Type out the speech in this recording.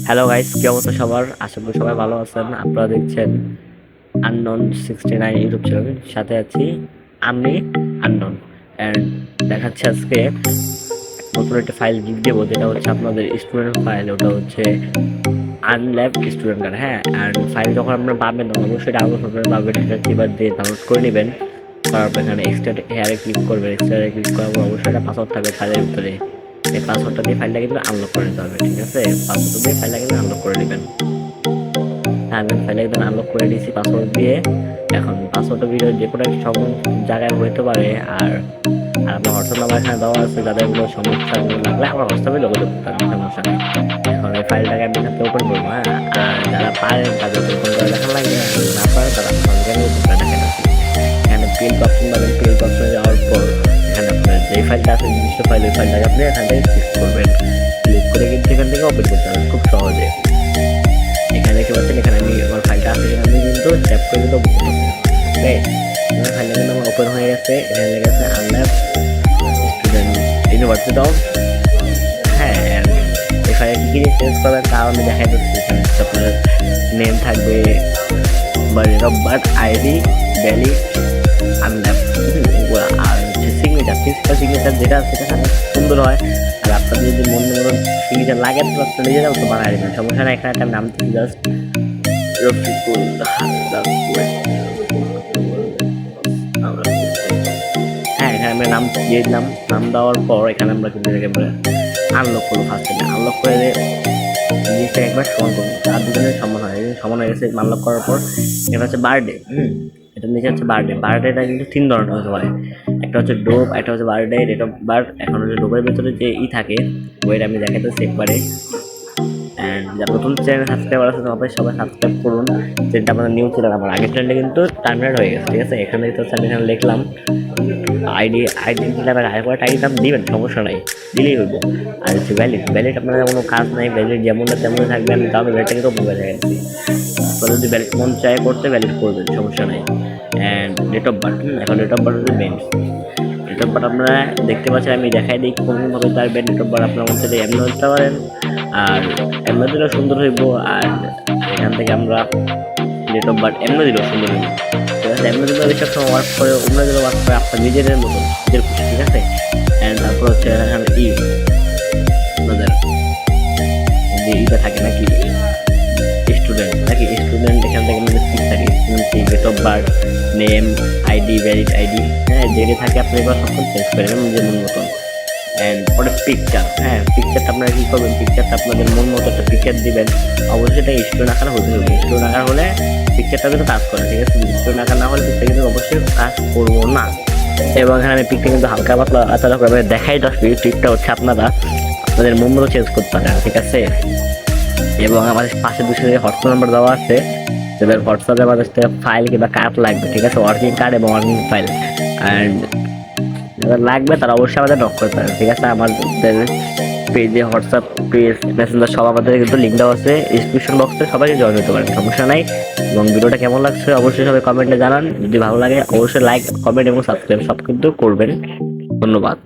Hello guys, কি অবস্থা সবার? আশা করি সবাই ভালো আছেন। আপনারা দেখছেন আননোন 69 ইউটিউব চ্যানেল। সাথে আছি আমি আননোন। অ্যান্ড দেখাচ্ছে আজকে নতুন একটা ফাইল গিফট দেবো, যেটা হচ্ছে আপনাদের স্টুডেন্ট ফাইল। ওটা হচ্ছে আনল্যাব স্টুডেন্ট কার্ড। হ্যাঁ, অ্যান্ড ফাইল যখন আপনারা পাবেন তখন অবশ্যই ডাউনলোড করবেন, পাবেন এটা কিবার দিয়ে ডাউনলোড করে নেবেন। তারপর এখানে এক্সট্রা হেয়ারে ক্লিক করবেন। এক্সট্রা ক্লিক করার পর অবশ্যই একটা পাসওয়ার্ড থাকবে ফাইলের ভিতরে। এই পাসওয়ার্ডটা দিয়ে ফাইলটা কিন্তু আনলক করে নিতে হবে, ঠিক আছে? পাসওয়ার্ড দিয়ে ফাইলটা কিন্তু আনলক করে নেবেন। আমি ফাইলে একদম আনলক করে দিয়েছি পাসওয়ার্ড দিয়ে। এখন পাসওয়ার্ডটা ভিডিও যে কোনো একটা সব জায়গায় হইতে পারে। আর আর আমার হোয়াটসঅ্যাপ নাম্বার এখানে দেওয়া আছে, যাদের কোনো সমস্যা লাগলে আমার হোয়াটসঅ্যাপে যোগাযোগ করতে হবে, সমস্যা নেই। এখন এই ফাইলটাকে আমি এখান থেকে ওপেন করবো। হ্যাঁ, আর যারা পারেন তাদের ওপেন করে দেখা লাগবে, আর না পারে তারা সঙ্গে ওপেন করে দেখেন। এখানে প্রিন্ট অপশন পাবেন। প্রিন্ট অপশনে যাওয়ার পর এখানে আপনার যে ফাইলটা আছে, নির্দিষ্ট ফাইল, ওই ফাইলটাকে আপনি এখান থেকে ক্লিক করবেন। ক্লিক করে কিন্তু এখান থেকে ওপেন করতে হবে খুব সহজে। এখানে দেখতে পাচ্ছেন, এখানে আমি আমার ফাইলটা আছে, এখানে আমি কিন্তু ট্যাপ করে কিন্তু ওপেন করতে হবে। ওকে, আমার ফাইলটা কিন্তু আমার ওপেন হয়ে গেছে। এখানে লেগে আছে আনল্যাব স্টুডেন্ট ইউনিভার্সিটি অফ। হ্যাঁ, এই ফাইলে কী কী চেঞ্জ করবেন তাও আমি দেখাই দিচ্ছি। এখানে আপনার নেম থাকবে, বা ডেট অফ বার্থ, আইডি, ভ্যালি, আনল্যাব, আর হচ্ছে সিগনেচার। সিগনেচার যেটা সেটা সুন্দর হয়। আর আপনার যদি মন মতন সিগনেচার লাগে তো আপনি নিজেরাও তো বানাই দেবেন, সমস্যা না। এখানে একটা নাম দিচ্ছি জাস্ট রফিকুল হালদার। হ্যাঁ, এখানে আমরা নাম দিয়ে দিলাম। নাম দেওয়ার পর এখানে আমরা কিন্তু আনলক করবো। ফার্স্ট আনলক করে জিনিসটা একবার সমান করবো, আর দুজনের সমান হয়। সমান হয়ে গেছে আনলক করার পর। এটা হচ্ছে বার্থডে। এটা নিচে হচ্ছে বার্থডে। বার্থডেটা কিন্তু তিন ধরনের হতে পারে। একটা হচ্ছে ডোপ, একটা হচ্ছে বার্থডে, ডেট অফ বার্থ। এখন হচ্ছে ডোপের ভিতরে যে থাকে ওইটা আমি দেখাতেছি একবারে। অ্যান্ড যারা নতুন চ্যানেল সাবস্ক্রাইবার আছে সবাই সাবস্ক্রাইব করুন। চ্যানেলটা আমাদের নিউ চ্যানেল, আমার আগের চ্যানেলটা কিন্তু টার্মিনেট হয়ে গেছে, ঠিক আছে? এখানে তো আমি এখানে লিখলাম আইডি দিলে আবার আইডি নাম দিবেন, সমস্যা নাই, দিলেই হইব। আর হচ্ছে ভ্যালিড আপনার কোনো কাজ নাই, ভ্যালিড যেমন তেমনই থাকবে। আমি তাও ভ্যালিডটা কিন্তু ওপেন করে দেখাচ্ছি। আপনার যদি ভ্যালিড মন চায় করতে ভ্যালিড করবেন, সমস্যা নাই। And date of birth. এখন ডেট অফ বার্থ হচ্ছে মেন। ডেট অফ বার্থ আপনারা দেখতে পাচ্ছেন, আমি দেখাই দিই কোনোভাবে পারবেন। ডেট অফ বার্থ আপনার মধ্যে এমনি দিতে পারেন, আর এমনি দিলেও সুন্দর হইব। আর এখান থেকে আমরা ডেট অফ বার্থ এমনি দিলেও সুন্দর হইব, ঠিক আছে? এমনি দিলেও বেশি একটা ওয়ার্ক করে, অন্য দিলেও ওয়ার্ক করে, আপনার নিজেদের মতন, নিজের খুশি, ঠিক আছে? অ্যান্ড তারপর হচ্ছে এখানে আপনাদের যে ইটা থাকে নাকি স্টুডেন্ট এখান থেকে আমাদের ঠিক থাকে। Student date of birth, name, ID, valid ID. হ্যাঁ, যেটা থাকে আপনি এবার সব চেঞ্জ করে নেবেন নিজের মন মতন। অ্যান্ড পরে পিকচার। হ্যাঁ, পিকচারটা আপনারা কী করবেন, পিকচারটা আপনাদের মন মতো একটা পিকচার দিবেন। অবশ্যই এটা স্টুডেন্ট আকার হতে হবে। স্টুডেন্ট আকার হলে পিকচারটা কিন্তু কাজ করে, ঠিক আছে? স্টুডেন্ট আকার না হলে পিকচার কিন্তু অবশ্যই কাজ করবো না। এবং এখানে আমি পিকটা কিন্তু হালকা পাতলা আলাদা করে দেখাই দশটি। পিকটা হচ্ছে আপনাদের মন মতো চেঞ্জ করতে পারেন, ঠিক আছে? এবং আমাদের পাশে দুশো হোয়াটসঅ্যাপ নাম্বার দেওয়া আছে, যাদের হোয়াটসঅ্যাপে আমাদের ফাইল কিংবা কার্ড লাগবে, ঠিক আছে? ওয়ার্কিং কার্ড এবং ওয়ার্কিং ফাইল। অ্যান্ড যাদের লাগবে তারা অবশ্যই আমাদের নক করতে পারেন, ঠিক আছে? আমাদের পেজে, হোয়াটসঅ্যাপ পেজ, মেসেঞ্জার সব আমাদের কিন্তু লিঙ্ক দেওয়া আছে ডিসক্রিপশন বক্সে, সবাই জয়েন হতে পারেন, সমস্যা নাই। এবং ভিডিওটা কেমন লাগছে অবশ্যই সবাই কমেন্টে জানান। যদি ভালো লাগে অবশ্যই লাইক, কমেন্ট এবং সাবস্ক্রাইব সব কিন্তু করবেন। ধন্যবাদ।